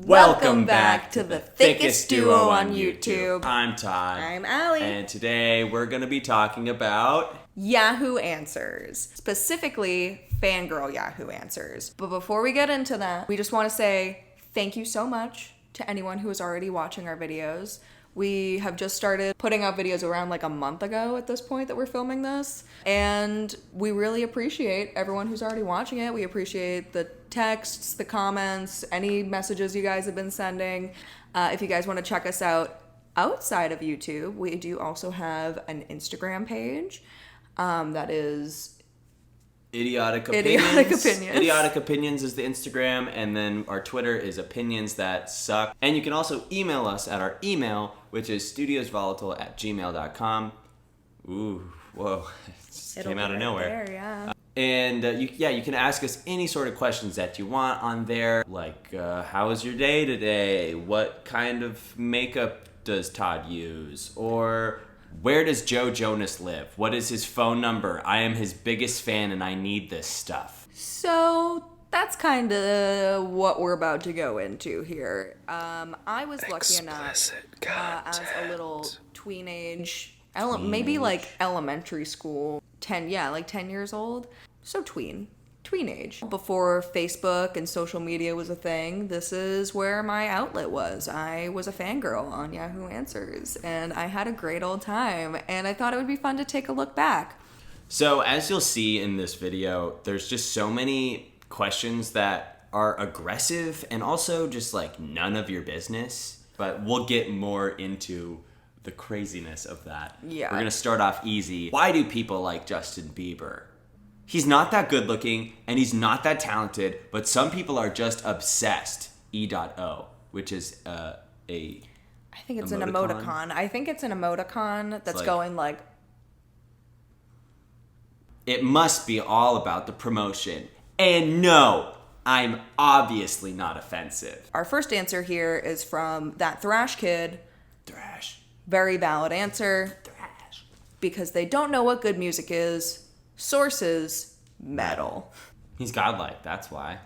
Welcome back to the thickest duo on YouTube. I'm Todd. I'm Allie. And today we're going to be talking about YAHOO Answers. Specifically, Fangirl YAHOO Answers. But before we get into that, we just want to say thank you so much to anyone who is already watching our videos. We have just started putting out videos around like a month ago at this point that we're filming this. And we really appreciate everyone who's already watching it. We appreciate the texts, the comments, any messages you guys have been sending. If you guys want to check us out outside of YouTube, we do also have an Instagram page that is Idiotic Opinions. Idiotic Opinions is the Instagram, and then our Twitter is Opinions That Suck. And you can also email us at our email, which is studiosvolatile@gmail.com. Ooh, whoa, it just came out of nowhere. There, yeah. And you can ask us any sort of questions that you want on there, like how was your day today? What kind of makeup does Todd use? Or where does Jonas live? What is his phone number? I am his biggest fan and I need this stuff. So that's kind of what we're about to go into here. I was lucky enough as a little tweenage, maybe like elementary school, 10 years old. So tweenage. Before Facebook and social media was a thing, this is where my outlet was. I was a fangirl on YAHOO Answers, and I had a great old time, and I thought it would be fun to take a look back. So as you'll see in this video, there's just so many questions that are aggressive and also just like none of your business, but we'll get more into the craziness of that. Yeah. We're gonna start off easy. Why do people like Justin Bieber? He's not that good looking and he's not that talented, but some people are just obsessed. E.O, which is I think it's an emoticon. I think it's an emoticon that's like, going like... It must be all about the promotion. And no, I'm obviously not offensive. Our first answer here is from that Thrash kid. Thrash. Very valid answer. Thrash. Because they don't know what good music is. Sources, metal. He's godlike, that's why.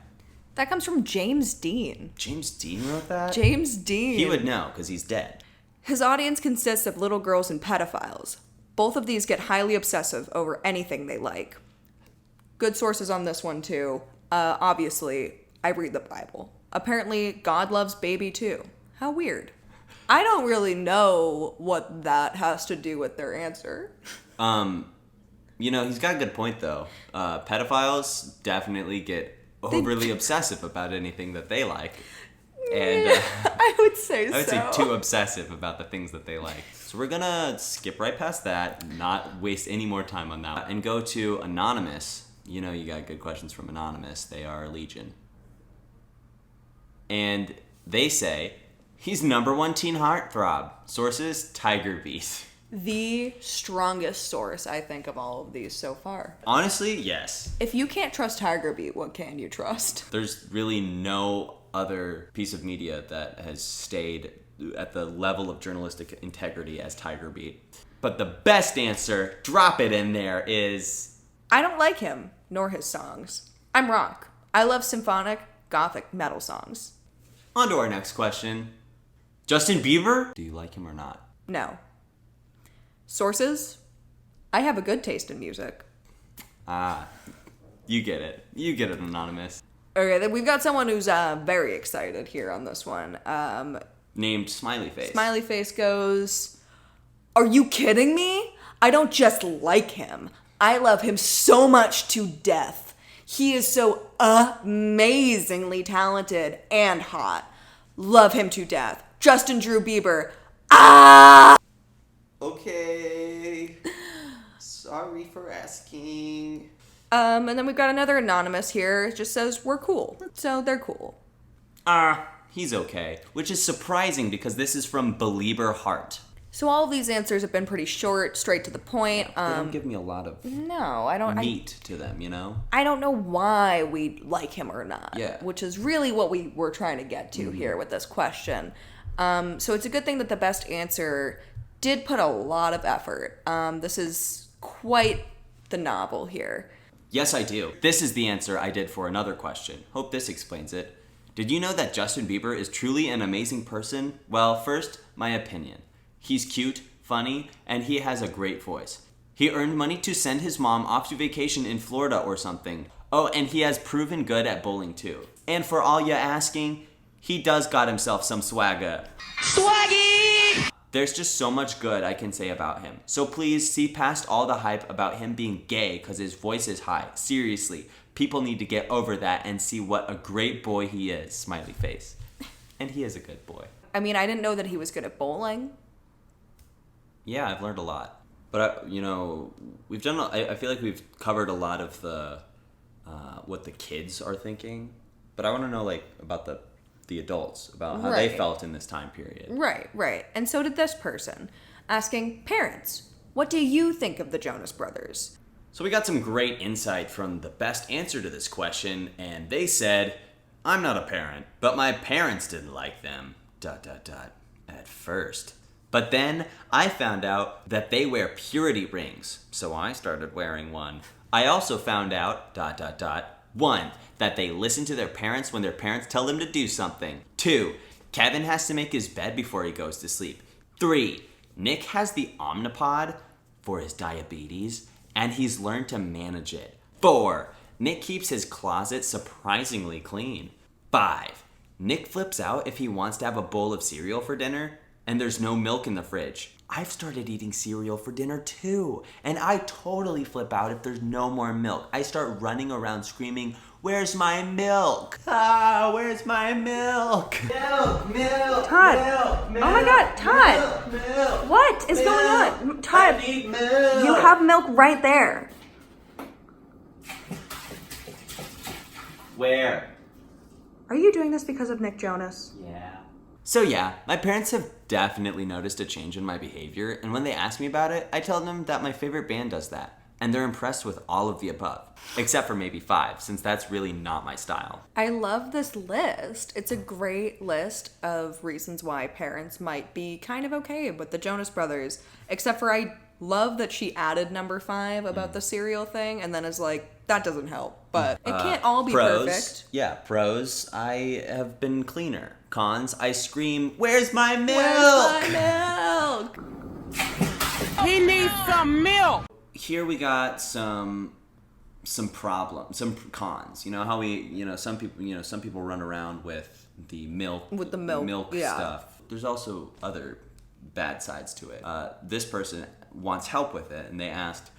That comes from James Dean. James Dean wrote that? James Dean. He would know, because he's dead. His audience consists of little girls and pedophiles. Both of these get highly obsessive over anything they like. Good sources on this one, too. Obviously, I read the Bible. Apparently, God loves baby, too. How weird. I don't really know what that has to do with their answer. You know, he's got a good point, though. Pedophiles definitely get overly obsessive about anything that they like. And I would say too obsessive about the things that they like. So we're gonna skip right past that, not waste any more time on that, and go to Anonymous. You know you got good questions from Anonymous. They are legion. And they say, he's #1 teen heartthrob. Sources, Tiger Beat. The strongest source, I think, of all of these so far. Honestly, yes. If you can't trust Tiger Beat, what can you trust? There's really no other piece of media that has stayed at the level of journalistic integrity as Tiger Beat. But the best answer, drop it in there, is... I don't like him, nor his songs. I'm rock. I love symphonic, gothic metal songs. On to our next question. Justin Bieber? Do you like him or not? No. Sources? I have a good taste in music. You get it. You get it, Anonymous. Okay, then we've got someone who's very excited here on this one. Named Smiley Face. Smiley Face goes, are you kidding me? I don't just like him. I love him so much to death. He is so amazingly talented and hot. Love him to death. Justin Drew Bieber. Okay. Sorry for asking. And then we've got another Anonymous here. It just says, we're cool. So they're cool. He's okay. Which is surprising because this is from Belieber Heart. So all of these answers have been pretty short, straight to the point. They don't give me a lot of meat to them, you know? I don't know why we like him or not. Yeah. Which is really what we were trying to get to here with this question. So it's a good thing that the best answer did put a lot of effort. This is quite the novel here. Yes, I do. This is the answer I did for another question. Hope this explains it. Did you know that Justin Bieber is truly an amazing person? Well, first, my opinion. He's cute, funny, and he has a great voice. He earned money to send his mom off to vacation in Florida or something. Oh, and he has proven good at bowling too. And for all ya asking, he does got himself some swagger. Swaggy! There's just so much good I can say about him. So please see past all the hype about him being gay because his voice is high. Seriously, people need to get over that and see what a great boy he is. Smiley face. And he is a good boy. I mean, I didn't know that he was good at bowling. Yeah, I've learned a lot. But, we've done, I feel like we've covered a lot of the, what the kids are thinking. But I want to know, about the adults, about how they felt in this time period. Right. And so did this person, asking parents, what do you think of the Jonas Brothers? So we got some great insight from the best answer to this question, and they said, I'm not a parent, but my parents didn't like them, ... at first. But then I found out that they wear purity rings, so I started wearing one. I also found out, ... 1, that they listen to their parents when their parents tell them to do something. 2, Kevin has to make his bed before he goes to sleep. 3, Nick has the Omnipod for his diabetes, and he's learned to manage it. 4, Nick keeps his closet surprisingly clean. 5, Nick flips out if he wants to have a bowl of cereal for dinner, and there's no milk in the fridge. I've started eating cereal for dinner too, and I totally flip out if there's no more milk. I start running around screaming, where's my milk? Where's my milk? Milk! Todd! Oh my God, Todd! What is going on? Todd, I need milk! you have milk right there. Where? Are you doing this because of Nick Jonas? Yeah. So yeah, my parents have definitely noticed a change in my behavior, and when they ask me about it, I tell them that my favorite band does that, and they're impressed with all of the above, except for maybe 5, since that's really not my style. I love this list. It's a great list of reasons why parents might be kind of okay with the Jonas Brothers, except for I love that she added number 5 about the cereal thing, and then is like, that doesn't help, but it can't all be pros, perfect. Yeah, pros, I have been cleaner. Cons, I scream, where's my milk? Where's my milk? He needs some milk. Here we got some problems, some cons. You know how some people run around with the milk yeah. stuff. There's also other bad sides to it. This person wants help with it, and they asked,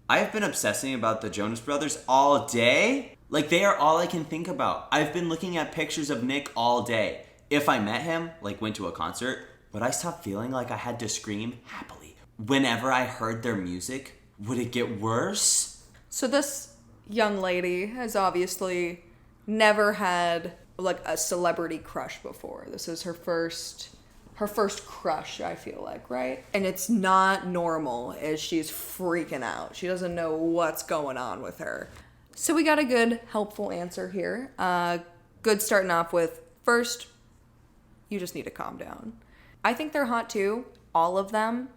I have been obsessing about the Jonas Brothers all day. Like, they are all I can think about. I've been looking at pictures of Nick all day. If I met him, went to a concert, would I stop feeling like I had to scream happily? Whenever I heard their music, would it get worse? So this young lady has obviously never had a celebrity crush before. This is her first crush, I feel like, right? And it's not normal as she's freaking out. She doesn't know what's going on with her. So we got a good, helpful answer here. Good starting off with, first, you just need to calm down. I think they're hot too, all of them,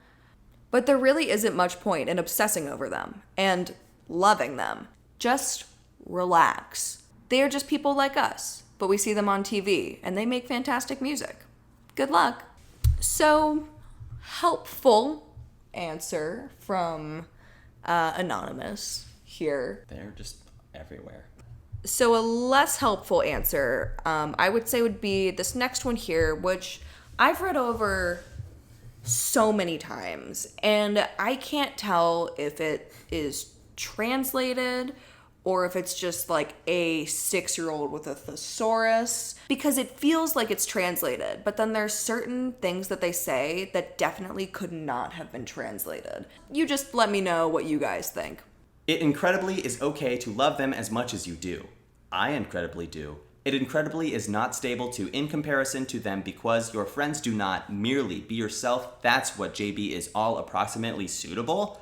but there really isn't much point in obsessing over them and loving them. Just relax. They are just people like us, but we see them on TV and they make fantastic music. Good luck. So, helpful answer from Anonymous here. They're just everywhere. So a less helpful answer, I would say would be this next one here, which I've read over so many times, and I can't tell if it is translated or if it's just like a 6-year-old with a thesaurus, because it feels like it's translated, but then there's certain things that they say that definitely could not have been translated. You just let me know what you guys think. It incredibly is okay to love them as much as you do. I incredibly do. It incredibly is not stable to in comparison to them because your friends do not merely be yourself. That's what JB is all approximately suitable.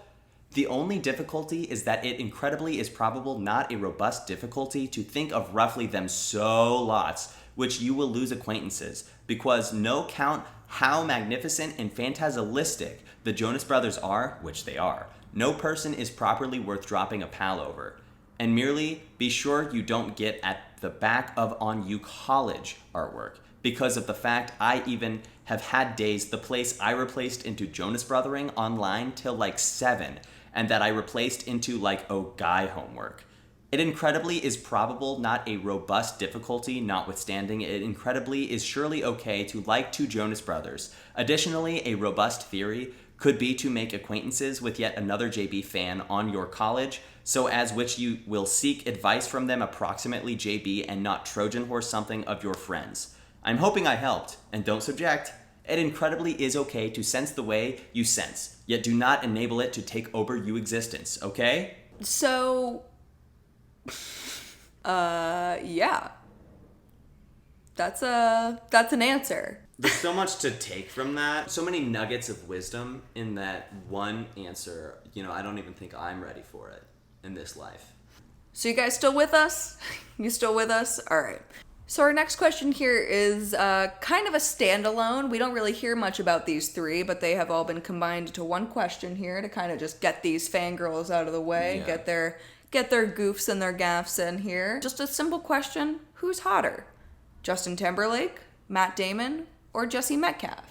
The only difficulty is that it incredibly is probable not a robust difficulty to think of roughly them so lots, which you will lose acquaintances, because no count how magnificent and phantasalistic the Jonas Brothers are, which they are, no person is properly worth dropping a pal over. and merely be sure you don't get at the back of On You College artwork, because of the fact I even have had days the place I replaced into Jonas Brothering online till like 7, and that I replaced into like guy homework. It incredibly is probable not a robust difficulty notwithstanding, it incredibly is surely okay to like two Jonas Brothers. Additionally, a robust theory could be to make acquaintances with yet another JB fan on your college, so as which you will seek advice from them approximately JB and not Trojan horse something of your friends. I'm hoping I helped, and don't subject. It incredibly is okay to sense the way you sense, yet do not enable it to take over you existence, okay? So, yeah. That's an answer. There's so much to take from that. So many nuggets of wisdom in that one answer. I don't even think I'm ready for it in this life. So you guys still with us? You still with us? All right. So our next question here is kind of a standalone. We don't really hear much about these three, but they have all been combined into one question here to kind of just get these fangirls out of the way, Yeah. get their goofs and their gaffes in here. Just a simple question: who's hotter, Justin Timberlake, Matt Damon, or Jesse Metcalfe?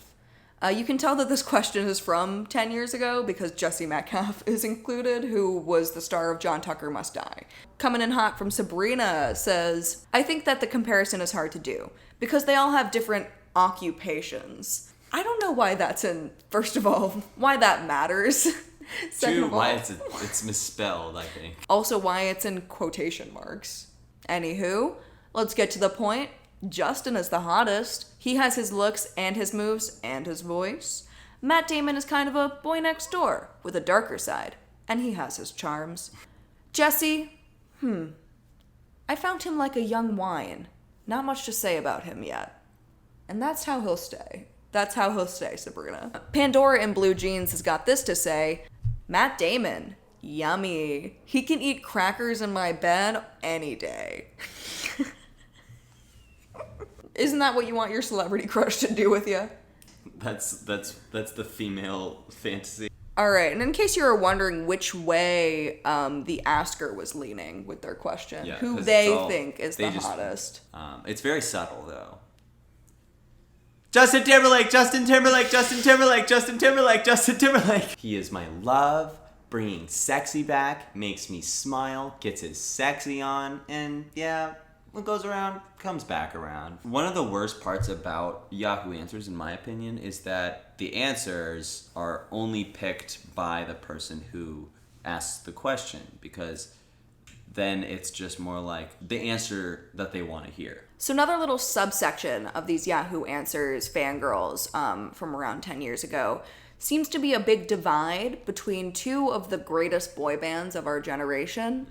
You can tell that this question is from 10 years ago because Jesse Metcalfe is included, who was the star of John Tucker Must Die. Coming in hot from Sabrina says, I think that the comparison is hard to do because they all have different occupations. I don't know why that's in, first of all, why that matters. Second Two, of all, why it's misspelled, I think. also why it's in quotation marks. Anywho, let's get to the point. Justin is the hottest. He has his looks and his moves and his voice. Matt Damon is kind of a boy next door with a darker side, and he has his charms. Jesse, I found him like a young wine. Not much to say about him yet. And that's how he'll stay. That's how he'll stay, Sabrina. Pandora in blue jeans has got this to say, Matt Damon, yummy. He can eat crackers in my bed any day. Isn't that what you want your celebrity crush to do with you? That's the female fantasy. All right, and in case you were wondering which way the asker was leaning with their question, Yeah, who 'cause they it's all- think is they the just- hottest. It's very subtle, though. Justin Timberlake, Justin Timberlake, Justin Timberlake, Justin Timberlake, Justin Timberlake. He is my love, bringing sexy back, makes me smile, gets his sexy on, and yeah, what goes around comes back around. One of the worst parts about Yahoo Answers, in my opinion, is that the answers are only picked by the person who asks the question, because then it's just more like the answer that they want to hear. So another little subsection of these Yahoo Answers fangirls from around 10 years ago seems to be a big divide between two of the greatest boy bands of our generation,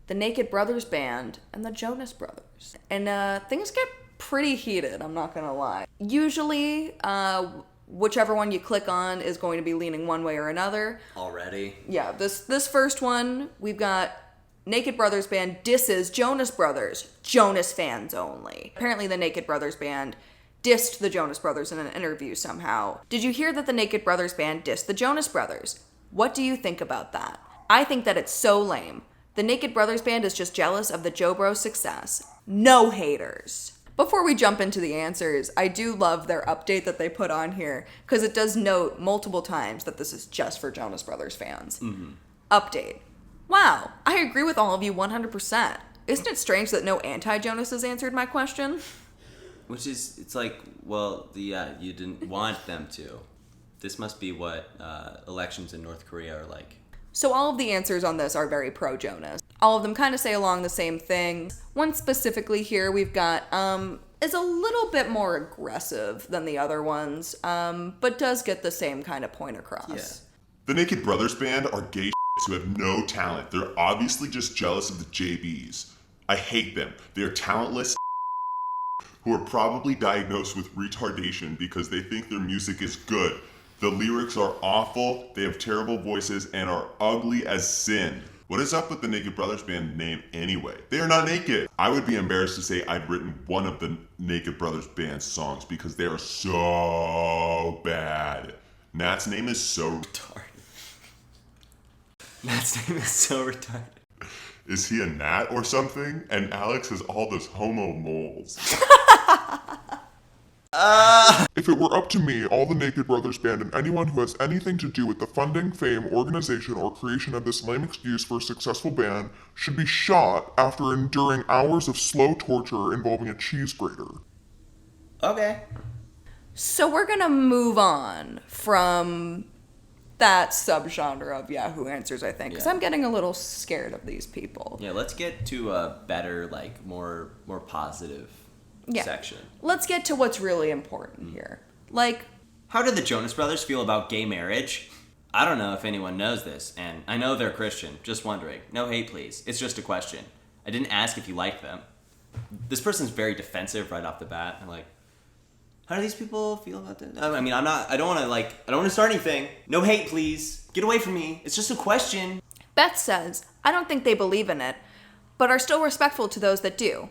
the Naked Brothers Band and the Jonas Brothers. And things get pretty heated, I'm not gonna lie. Usually, whichever one you click on is going to be leaning one way or another. Already? Yeah, this first one, we've got Naked Brothers Band disses Jonas Brothers. Jonas fans only. Apparently the Naked Brothers Band dissed the Jonas Brothers in an interview somehow. Did you hear that the Naked Brothers Band dissed the Jonas Brothers? What do you think about that? I think that it's so lame. The Naked Brothers Band is just jealous of the Joe Bros' success. No haters. Before we jump into the answers, I do love their update that they put on here, because it does note multiple times that this is just for Jonas Brothers fans. Update. Wow, I agree with all of you 100%. Isn't it strange that no anti-Jonas has answered my question? Which is, it's like, well, yeah, you didn't want them to. This must be what elections in North Korea are like. So all of the answers on this are very pro-Jonas. All of them kind of say along the same thing. One specifically here we've got is a little bit more aggressive than the other ones, but does get the same kind of point across. Yeah. The Naked Brothers Band are gay who have no talent. They're obviously just jealous of the JBs. I hate them. They're talentless who are probably diagnosed with retardation because they think their music is good. The lyrics are awful, they have terrible voices, and are ugly as sin. What is up with the Naked Brothers Band name anyway? They are not naked. I would be embarrassed to say I'd written one of the Naked Brothers Band songs because they are so bad. Nat's name is so retarded. Matt's name is so retarded. Is he a gnat or something? And Alex has all those homo moles. If it were up to me, all the Naked Brothers Band and anyone who has anything to do with the funding, fame, organization, or creation of this lame excuse for a successful band should be shot after enduring hours of slow torture involving a cheese grater. Okay. So we're gonna move on from that subgenre of Yahoo Answers, I think, because I'm getting a little scared of these people. Yeah, let's get to a better, like, more positive section. Let's get to what's really important here. Like, how did the Jonas Brothers feel about gay marriage? I don't know if anyone knows this, and I know they're Christian. Just wondering. No hate, please. It's just a question. I didn't ask if you liked them. This person's very defensive right off the bat. I'm like, how do these people feel about that? I mean, I don't want to start anything. No hate, please. Get away from me. It's just a question. Beth says, I don't think they believe in it, but are still respectful to those that do.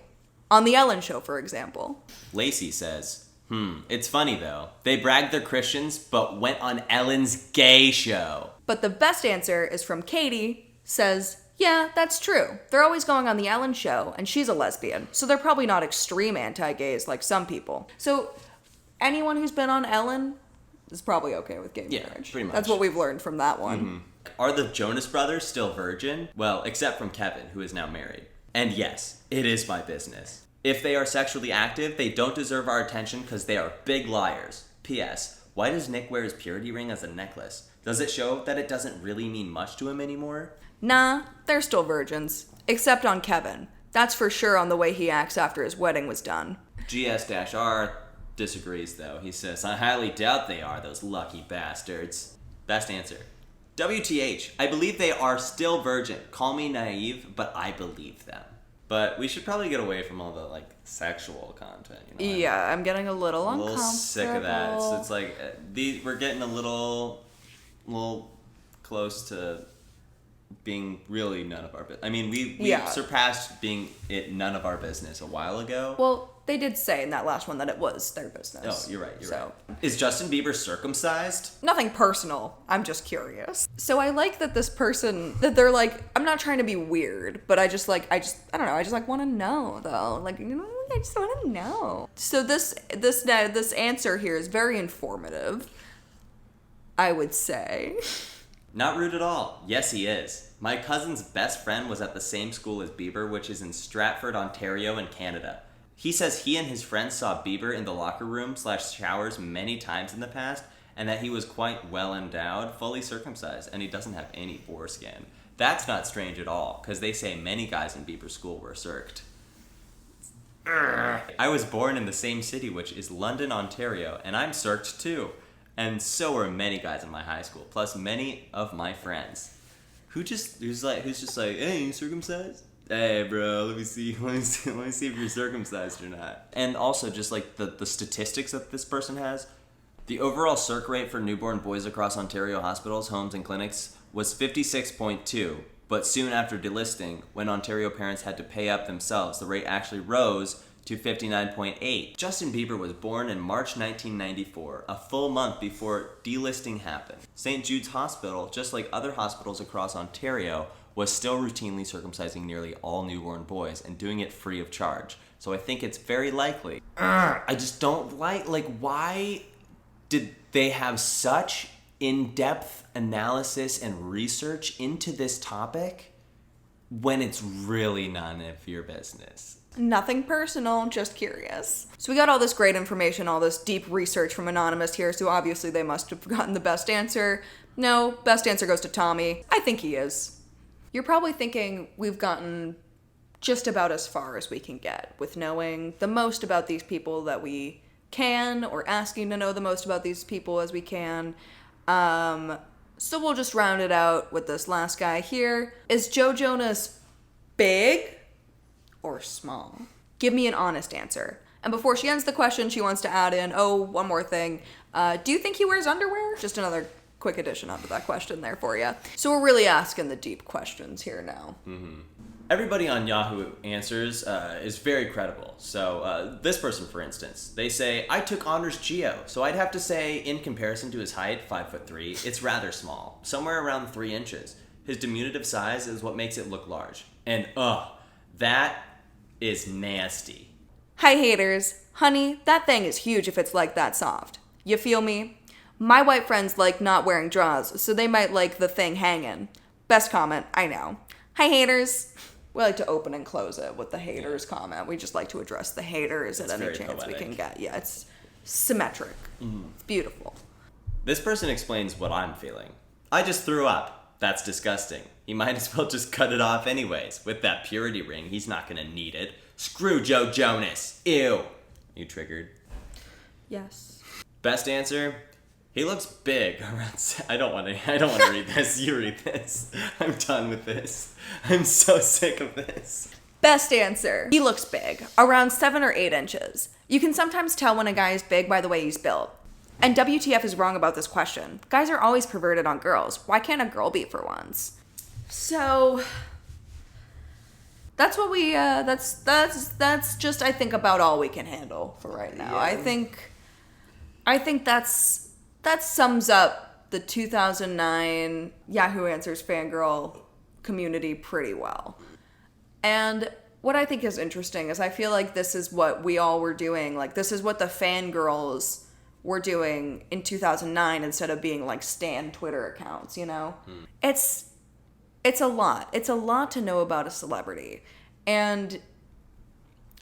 On The Ellen Show, for example. Lacey says, it's funny though. They bragged they're Christians, but went on Ellen's gay show. But the best answer is from Katie, says, yeah, that's true. They're always going on The Ellen Show, and she's a lesbian, so they're probably not extreme anti-gays like some people. So anyone who's been on Ellen is probably okay with gay marriage. Pretty much. That's what we've learned from that one. Mm-hmm. Are the Jonas Brothers still virgin? Well, except from Kevin, who is now married. And yes, it is my business. If they are sexually active, they don't deserve our attention because they are big liars. P.S. Why does Nick wear his purity ring as a necklace? Does it show that it doesn't really mean much to him anymore? Nah, they're still virgins. Except on Kevin. That's for sure on the way he acts after his wedding was done. GS-R disagrees, though. He says, I highly doubt they are, those lucky bastards. Best answer. WTH. I believe they are still virgin. Call me naive, but I believe them. But we should probably get away from all the, like, sexual content, you know? Yeah, I'm getting a little A uncomfortable. little sick of that. So it's like, we're getting a little close to being really none of our business. I mean, we surpassed being it none of our business a while ago. Well, they did say in that last one that it was their business. Oh, you're right, you're right. Is Justin Bieber circumcised? Nothing personal. I'm just curious. So I like that this person, that they're like, I'm not trying to be weird, but I don't know, I just like want to know though. Like, you know, I just want to know. So this answer here is very informative, I would say. Not rude at all. Yes, he is. My cousin's best friend was at the same school as Bieber, which is in Stratford, Ontario in Canada. He says he and his friends saw Bieber in the locker room / showers many times in the past, and that he was quite well endowed, fully circumcised, and he doesn't have any foreskin. That's not strange at all, because they say many guys in Bieber's school were circed. I was born in the same city, which is London, Ontario, and I'm circed too. And so are many guys in my high school, plus many of my friends. Who's just like, hey, you circumcised? Hey, bro, let me see if you're circumcised or not. And also, just like the statistics that this person has, the overall circ rate for newborn boys across Ontario hospitals, homes, and clinics was 56.2. But soon after delisting, when Ontario parents had to pay up themselves, the rate actually rose to 59.8. Justin Bieber was born in March 1994, a full month before delisting happened. St. Jude's Hospital, just like other hospitals across Ontario, was still routinely circumcising nearly all newborn boys and doing it free of charge. So I think it's very likely. I just don't like, why did they have such in-depth analysis and research into this topic when it's really none of your business? Nothing personal, just curious. So we got all this great information, all this deep research from Anonymous here, so obviously they must have gotten the best answer. No, best answer goes to Tommy. I think he is. You're probably thinking we've gotten just about as far as we can get with knowing the most about these people that we can, or asking to know the most about these people as we can. So we'll just round it out with this last guy here. Is Joe Jonas big or small? Give me an honest answer. And before she ends the question, she wants to add in, one more thing. Do you think he wears underwear? Just another quick addition onto that question there for you. So we're really asking the deep questions here now. Mm-hmm. Everybody on Yahoo Answers is very credible. So this person, for instance, they say, I took honors geo, so I'd have to say, in comparison to his height, 5'3", it's rather small, somewhere around 3 inches. His diminutive size is what makes it look large. And that is nasty. Hi haters. Honey, that thing is huge if it's like that soft. You feel me? My white friends like not wearing drawers, so they might like the thing hanging. Best comment, I know. Hi haters. We like to open and close it with the haters comment. We just like to address the haters at any chance poetic. we can get. Yeah, it's symmetric. It's beautiful. This person explains what I'm feeling. I just threw up. That's disgusting. He might as well just cut it off anyways. With that purity ring, he's not gonna need it. Screw Joe Jonas. Ew. You triggered? Yes. Best answer? He looks big around. I don't want to read this. You read this. I'm done with this. I'm so sick of this. Best answer. He looks big, around 7 or 8 inches. You can sometimes tell when a guy is big by the way he's built. And WTF is wrong about this question. Guys are always perverted on girls. Why can't a girl be for once? So that's what we that's just I think about all we can handle for right now. Yeah. I think that sums up the 2009 Yahoo Answers fangirl community pretty well. And what I think is interesting is I feel like this is what we all were doing. Like, this is what the fangirls were doing in 2009 instead of being like stan Twitter accounts, you know? It's a lot. It's a lot to know about a celebrity. And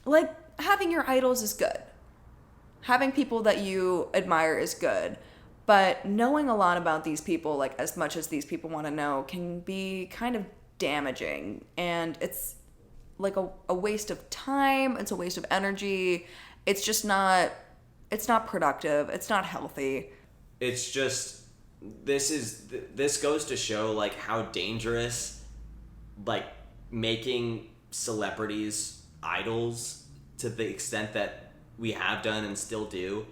like, having your idols is good. Having people that you admire is good. But knowing a lot about these people, like as much as these people want to know, can be kind of damaging. And it's like a waste of time. It's a waste of energy. It's just not, it's not productive. It's not healthy. It's just, this goes to show like how dangerous like making celebrities idols to the extent that we have done and still do,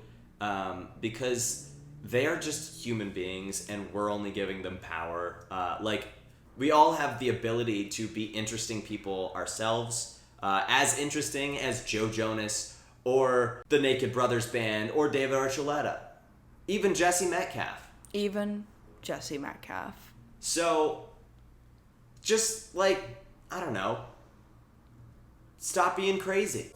because they are just human beings and we're only giving them power. Like, we all have the ability to be interesting people ourselves, as interesting as Joe Jonas or the Naked Brothers Band or David Archuleta, even Jesse Metcalfe. So, just like, I don't know, stop being crazy.